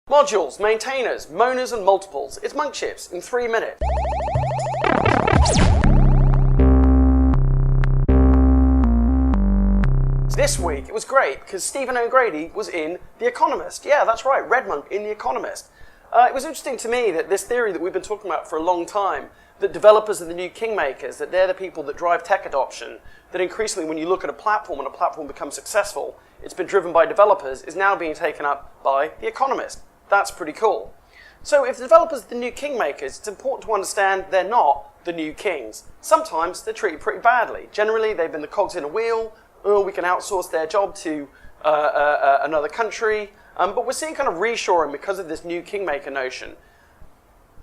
Modules, maintainers, moaners and multiples. It's Monkchips in 3 minutes. This week it was great because Stephen O'Grady was in The Economist. Yeah, that's right, RedMonk in The Economist. It was interesting to me that this theory that we've been talking about for a long time, that developers are the new kingmakers, that they're the people that drive tech adoption, that increasingly when you look at a platform and a platform becomes successful, it's been driven by developers, is now being taken up by The Economist. That's pretty cool. So if the developers are the new kingmakers, it's important to understand they're not the new kings. Sometimes they're treated pretty badly. Generally, they've been the cogs in a wheel, or we can outsource their job to another country. But we're seeing kind of reshoring because of this new kingmaker notion.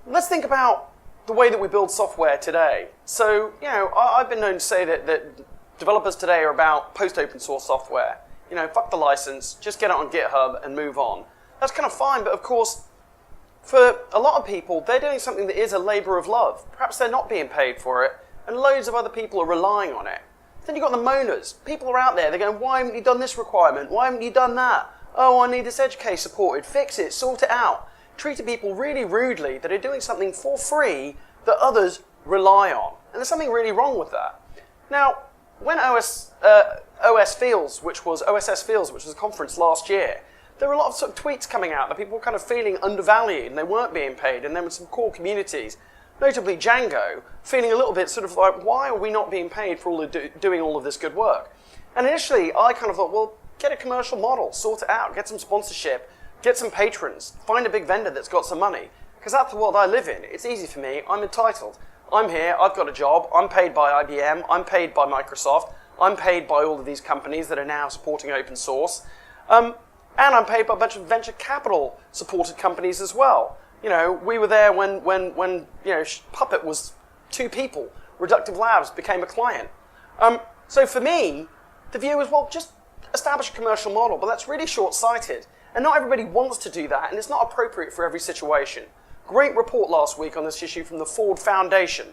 Let's think about the way that we build software today. So, you know, I've been known to say that developers today are about post-open source software. You know, fuck the license, just get it on GitHub and move on. That's kind of fine, but of course, for a lot of people, they're doing something that is a labor of love. Perhaps they're not being paid for it, and loads of other people are relying on it. Then you've got the moaners. People are out there, they're going, why haven't you done this requirement? Why haven't you done that? Oh, I need this edge case supported. Fix it, sort it out. Treating people really rudely that are doing something for free that others rely on. And there's something really wrong with that. Now, when OSS Feels, which was a conference last year, there were a lot of sort of tweets coming out that people were kind of feeling undervalued and they weren't being paid, and there were some core communities, notably Django, feeling a little bit sort of like, why are we not being paid for doing all of this good work? And initially, I kind of thought, well, get a commercial model, sort it out, get some sponsorship, get some patrons, find a big vendor that's got some money, because that's the world I live in. It's easy for me, I'm entitled. I'm here, I've got a job, I'm paid by IBM, I'm paid by Microsoft, I'm paid by all of these companies that are now supporting open source, and I'm paid by a bunch of venture capital supported companies as well. You know, we were there when you know, Puppet was 2 people. Reductive Labs became a client. So for me, the view is, well, just establish a commercial model, but that's really short-sighted. And not everybody wants to do that, and it's not appropriate for every situation. Great report last week on this issue from the Ford Foundation.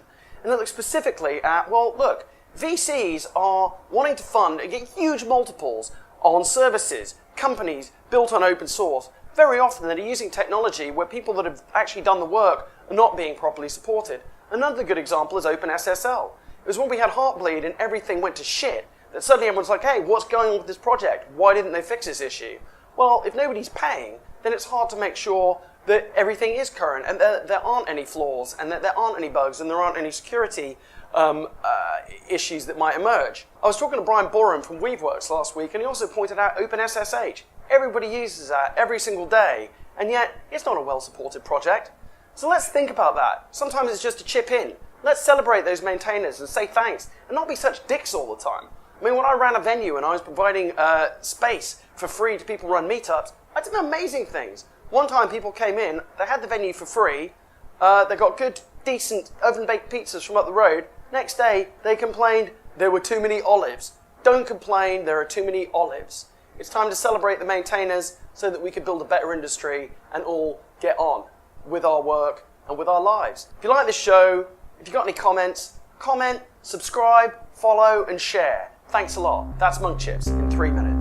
And it looks specifically at, well, look, VCs are wanting to fund and get huge multiples on services, companies built on open source, very often that are using technology where people that have actually done the work are not being properly supported. Another good example is OpenSSL. It was when we had Heartbleed and everything went to shit that suddenly everyone's like, hey, what's going on with this project? Why didn't they fix this issue? Well, if nobody's paying, then it's hard to make sure that everything is current and there aren't any flaws and that there aren't any bugs and there aren't any security issues that might emerge. I was talking to Brian Borum from Weaveworks last week, and he also pointed out OpenSSH. Everybody uses that every single day, and yet it's not a well-supported project. So let's think about that. Sometimes it's just to chip in. Let's celebrate those maintainers and say thanks, and not be such dicks all the time. I mean, when I ran a venue and I was providing space for free to people run meetups, I did amazing things. One time people came in, they had the venue for free, they got good, decent oven-baked pizzas from up the road. Next day, they complained there were too many olives. Don't complain, there are too many olives. It's time to celebrate the maintainers so that we can build a better industry and all get on with our work and with our lives. If you like this show, if you've got any comments, comment, subscribe, follow, and share. Thanks a lot. That's Monkchips in 3 minutes.